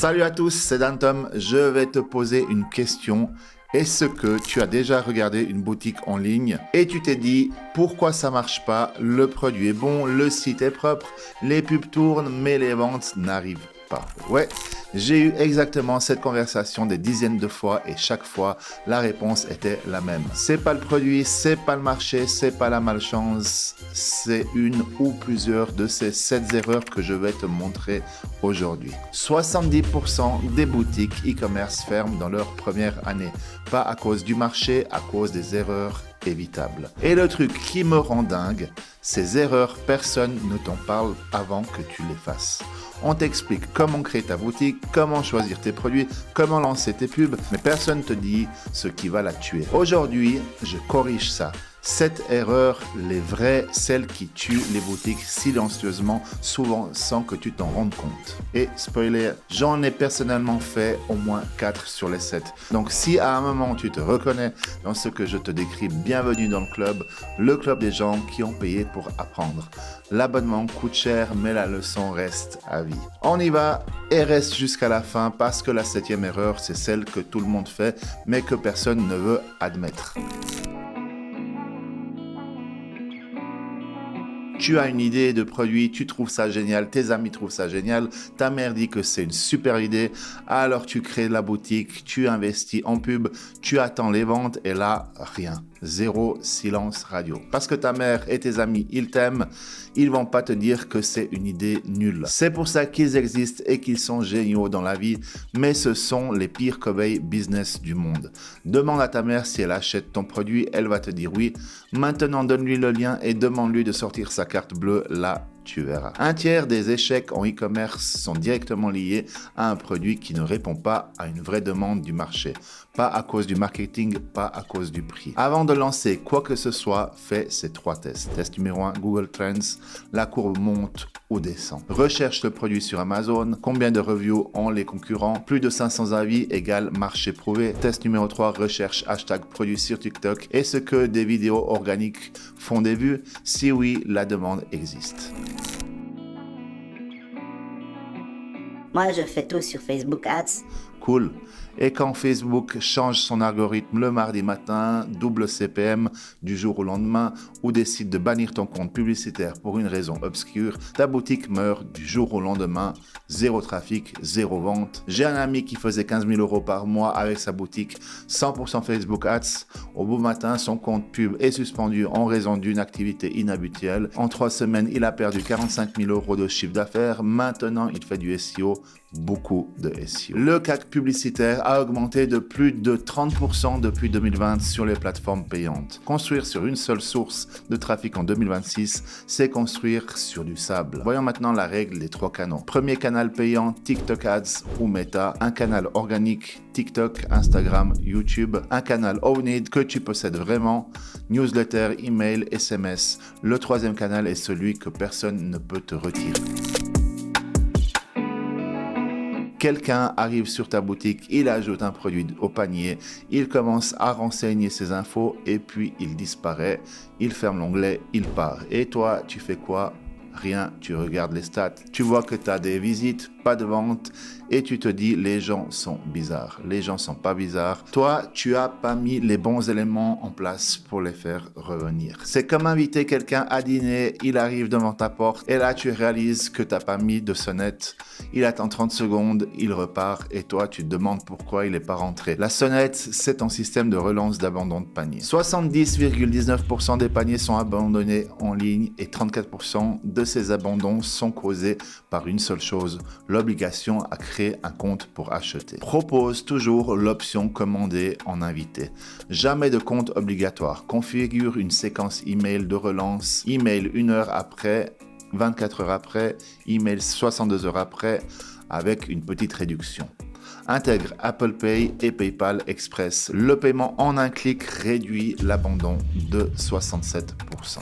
Salut à tous, c'est Dantom. Je vais te poser une question. Est-ce que tu as déjà regardé une boutique en ligne et tu t'es dit pourquoi ça marche pas? Le produit est bon, le site est propre, les pubs tournent, mais les ventes n'arrivent pas. Ouais, j'ai eu exactement cette conversation des dizaines de fois et chaque fois, la réponse était la même. C'est pas le produit, c'est pas le marché, c'est pas la malchance, c'est une ou plusieurs de ces 7 erreurs que je vais te montrer aujourd'hui. 70% des boutiques e-commerce ferment dans leur première année. Pas à cause du marché, à cause des erreurs évitables. Et le truc qui me rend dingue, ces erreurs, personne ne t'en parle avant que tu les fasses. On t'explique comment créer ta boutique, comment choisir tes produits, comment lancer tes pubs, mais personne ne te dit ce qui va la tuer. Aujourd'hui, je corrige ça. Cette erreur, les vraies, celles qui tuent les boutiques silencieusement, souvent sans que tu t'en rendes compte. Et spoiler, j'en ai personnellement fait au moins 4 sur les 7. Donc si à un moment tu te reconnais dans ce que je te décris, bienvenue dans le club des gens qui ont payé pour apprendre. L'abonnement coûte cher, mais la leçon reste à vie. On y va et reste jusqu'à la fin parce que la 7e erreur, c'est celle que tout le monde fait, mais que personne ne veut admettre. Tu as une idée de produit, tu trouves ça génial, tes amis trouvent ça génial, ta mère dit que c'est une super idée, alors tu crées la boutique, tu investis en pub, tu attends les ventes et là, rien. Zéro silence radio. Parce que ta mère et tes amis, ils t'aiment, ils vont pas te dire que c'est une idée nulle. C'est pour ça qu'ils existent et qu'ils sont géniaux dans la vie, mais ce sont les pires cobayes business du monde. Demande à ta mère si elle achète ton produit, elle va te dire oui. Maintenant, donne-lui le lien et demande-lui de sortir sa carte bleue, là, tu verras. Un tiers des échecs en e-commerce sont directement liés à un produit qui ne répond pas à une vraie demande du marché. Pas à cause du marketing, pas à cause du prix. Avant de lancer quoi que ce soit, fais ces 3 tests. Test numéro 1, Google Trends, la courbe monte ou descend. Recherche le produit sur Amazon, combien de reviews ont les concurrents, plus de 500 avis égale marché prouvé. Test numéro 3, recherche hashtag produit sur TikTok. Est-ce que des vidéos organiques font des vues? Si oui, la demande existe. Moi, je fais tout sur Facebook Ads. Cool. Et quand Facebook change son algorithme le mardi matin, double CPM du jour au lendemain, ou décide de bannir ton compte publicitaire pour une raison obscure, ta boutique meurt du jour au lendemain, zéro trafic, zéro vente. J'ai un ami qui faisait 15 000 € par mois avec sa boutique 100% Facebook Ads. Au beau matin, son compte pub est suspendu en raison d'une activité inhabituelle. En 3 semaines, il a perdu 45 000 € de chiffre d'affaires. Maintenant, il fait du SEO. Beaucoup de SEO. Le CAC publicitaire a augmenté de plus de 30% depuis 2020 sur les plateformes payantes. Construire sur une seule source de trafic en 2026, c'est construire sur du sable. Voyons maintenant la règle des 3 canaux. Premier canal payant, TikTok Ads ou Meta. Un canal organique, TikTok, Instagram, YouTube. Un canal owned que tu possèdes vraiment, newsletter, email, SMS. Le 3e canal est celui que personne ne peut te retirer. Quelqu'un arrive sur ta boutique, il ajoute un produit au panier, il commence à renseigner ses infos et puis il disparaît, il ferme l'onglet, il part. Et toi, tu fais quoi? Rien, tu regardes les stats, tu vois que tu as des visites, pas de vente et tu te dis les gens sont bizarres. Les gens sont pas bizarres. Toi, tu as pas mis les bons éléments en place pour les faire revenir. C'est comme inviter quelqu'un à dîner, il arrive devant ta porte et là tu réalises que t'as pas mis de sonnette. Il attend 30 secondes, il repart et toi tu te demandes pourquoi il n'est pas rentré. La sonnette, c'est ton système de relance d'abandon de panier. 70,19% des paniers sont abandonnés en ligne et 34% de ces abandons sont causés par une seule chose, l'obligation à créer un compte pour acheter. Propose toujours l'option commander en invité. Jamais de compte obligatoire. Configure une séquence email de relance. Email 1 heure après, 24 heures après, email 62 heures après, avec une petite réduction. Intègre Apple Pay et PayPal Express. Le paiement en un clic réduit l'abandon de 67%.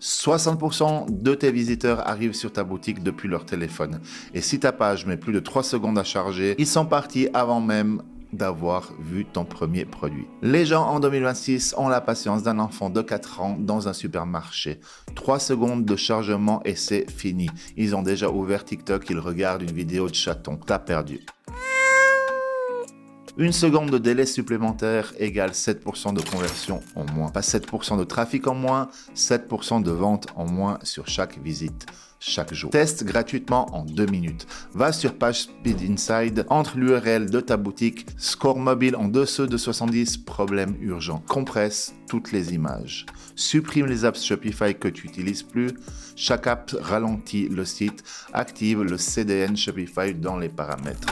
60% de tes visiteurs arrivent sur ta boutique depuis leur téléphone. Et si ta page met plus de 3 secondes à charger, ils sont partis avant même d'avoir vu ton premier produit. Les gens en 2026 ont la patience d'un enfant de 4 ans dans un supermarché. 3 secondes de chargement et c'est fini. Ils ont déjà ouvert TikTok, ils regardent une vidéo de chaton. T'as perdu. 1 seconde de délai supplémentaire égale 7% de conversion en moins. Pas 7% de trafic en moins, 7% de vente en moins sur chaque visite, chaque jour. Teste gratuitement en 2 minutes. Va sur page Speed Inside, entre l'URL de ta boutique, score mobile en dessous de 70, problème urgent. Compresse toutes les images. Supprime les apps Shopify que tu n'utilises plus. Chaque app ralentit le site. Active le CDN Shopify dans les paramètres.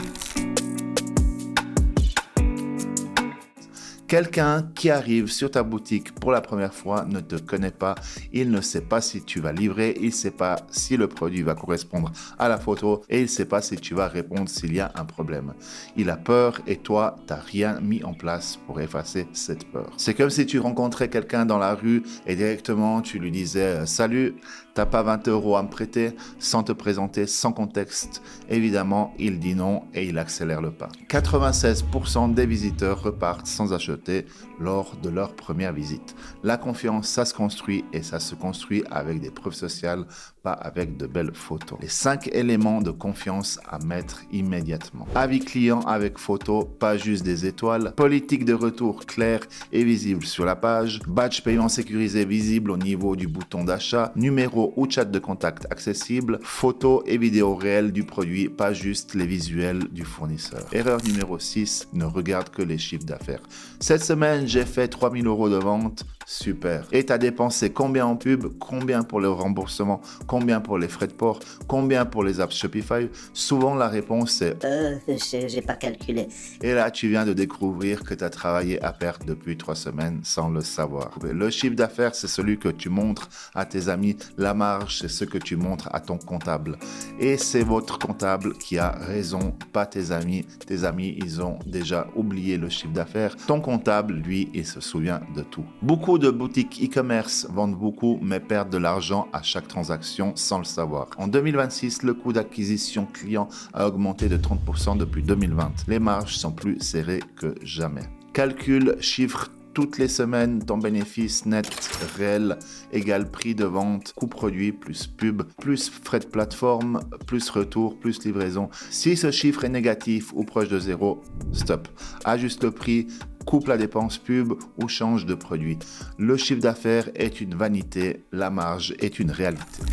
Quelqu'un qui arrive sur ta boutique pour la première fois ne te connaît pas, il ne sait pas si tu vas livrer, il ne sait pas si le produit va correspondre à la photo et il ne sait pas si tu vas répondre s'il y a un problème. Il a peur et toi, tu n'as rien mis en place pour effacer cette peur. C'est comme si tu rencontrais quelqu'un dans la rue et directement tu lui disais « Salut, t'as pas 20 € à me prêter ?» sans te présenter, sans contexte. Évidemment, il dit non et il accélère le pas. 96% des visiteurs repartent sans acheter lors de leur première visite. La confiance, ça se construit et ça se construit avec des preuves sociales, pas avec de belles photos. Les 5 éléments de confiance à mettre immédiatement. Avis client avec photo, pas juste des étoiles. Politique de retour claire et visible sur la page. Badge paiement sécurisé visible au niveau du bouton d'achat. Numéro ou chat de contact accessible. Photos et vidéos réelles du produit, pas juste les visuels du fournisseur. Erreur numéro 6, ne regarde que les chiffres d'affaires. Cette semaine, j'ai fait 3 000 € de vente. Super. Et tu as dépensé combien en pub, combien pour le remboursement, combien pour les frais de port, combien pour les apps Shopify? Souvent, la réponse est j'ai pas calculé. Et là, tu viens de découvrir que tu as travaillé à perte depuis 3 semaines sans le savoir. Le chiffre d'affaires, c'est celui que tu montres à tes amis. La marge, c'est ce que tu montres à ton comptable. Et c'est votre comptable qui a raison, pas tes amis. Tes amis, ils ont déjà oublié le chiffre d'affaires. Ton comptable, lui, il se souvient de tout. Beaucoup de boutiques e-commerce vendent beaucoup, mais perdent de l'argent à chaque transaction sans le savoir. En 2026, le coût d'acquisition client a augmenté de 30% depuis 2020. Les marges sont plus serrées que jamais. Calcul, chiffre, toutes les semaines, ton bénéfice net réel égale prix de vente, coût produit, plus pub, plus frais de plateforme, plus retour, plus livraison. Si ce chiffre est négatif ou proche de zéro, stop. Ajuste le prix, coupe la dépense pub ou change de produit. Le chiffre d'affaires est une vanité, la marge est une réalité.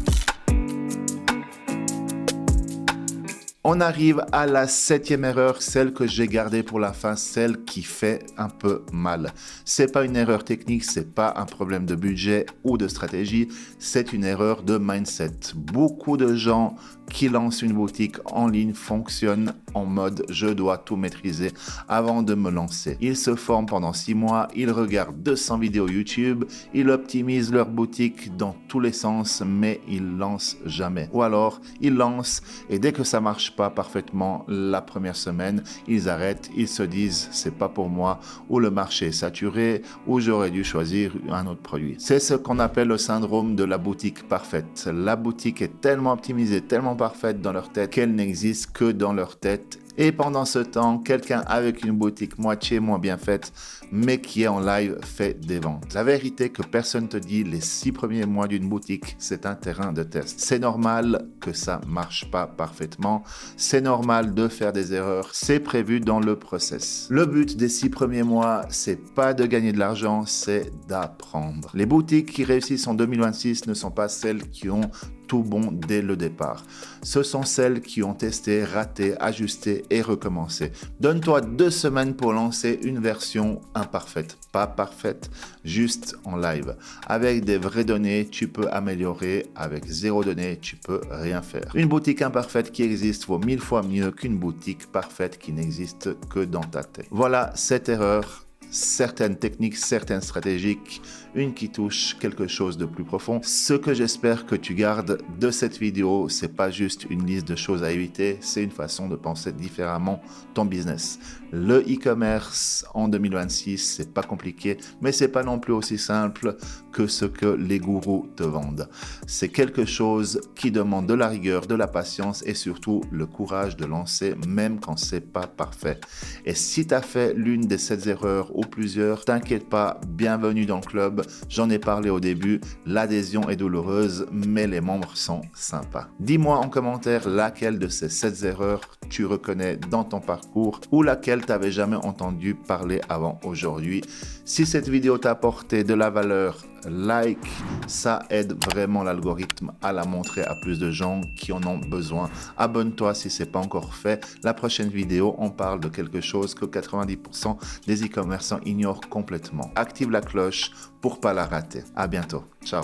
On arrive à la 7e erreur, celle que j'ai gardée pour la fin, celle qui fait un peu mal. C'est pas une erreur technique, c'est pas un problème de budget ou de stratégie, c'est une erreur de mindset. Beaucoup de gens qui lancent une boutique en ligne fonctionnent en mode je dois tout maîtriser avant de me lancer. Ils se forment pendant 6 mois, ils regardent 200 vidéos YouTube, ils optimisent leur boutique dans tous les sens, mais ils lancent jamais. Ou alors, ils lancent et dès que ça marche pas parfaitement la première semaine, ils arrêtent, ils se disent c'est pas pour moi, ou le marché est saturé, ou j'aurais dû choisir un autre produit. C'est ce qu'on appelle le syndrome de la boutique parfaite. La boutique est tellement optimisée, tellement parfaite dans leur tête qu'elle n'existe que dans leur tête. Et pendant ce temps, quelqu'un avec une boutique moitié moins bien faite, mais qui est en live, fait des ventes. La vérité que personne te dit, les 6 premiers mois d'une boutique, c'est un terrain de test. C'est normal que ça marche pas parfaitement. C'est normal de faire des erreurs. C'est prévu dans le process. Le but des 6 premiers mois, c'est pas de gagner de l'argent, c'est d'apprendre. Les boutiques qui réussissent en 2026 ne sont pas celles qui ont tout bon dès le départ. Ce sont celles qui ont testé, raté, ajusté et recommencé. Donne-toi 2 semaines pour lancer une version imparfaite, pas parfaite, juste en live. Avec des vraies données, tu peux améliorer. Avec 0 données, tu peux rien faire. Une boutique imparfaite qui existe vaut 1000 fois mieux qu'une boutique parfaite qui n'existe que dans ta tête. Voilà, cette erreur, certaines techniques, certaines stratégies, une qui touche quelque chose de plus profond. Ce que j'espère que tu gardes de cette vidéo, c'est pas juste une liste de choses à éviter, c'est une façon de penser différemment ton business. Le e-commerce en 2026, c'est pas compliqué, mais c'est pas non plus aussi simple que ce que les gourous te vendent. C'est quelque chose qui demande de la rigueur, de la patience et surtout le courage de lancer même quand c'est pas parfait. Et si tu as fait l'une de ces erreurs ou plusieurs, t'inquiète pas, bienvenue dans le club. J'en ai parlé au début, l'adhésion est douloureuse, mais les membres sont sympas. Dis-moi en commentaire laquelle de ces 7 erreurs tu reconnais dans ton parcours ou laquelle tu n'avais jamais entendu parler avant aujourd'hui. Si cette vidéo t'a apporté de la valeur, like, ça aide vraiment l'algorithme à la montrer à plus de gens qui en ont besoin. Abonne-toi si ce n'est pas encore fait. La prochaine vidéo, on parle de quelque chose que 90% des e-commerçants ignorent complètement. Active la cloche pour pas la rater. À bientôt. Ciao.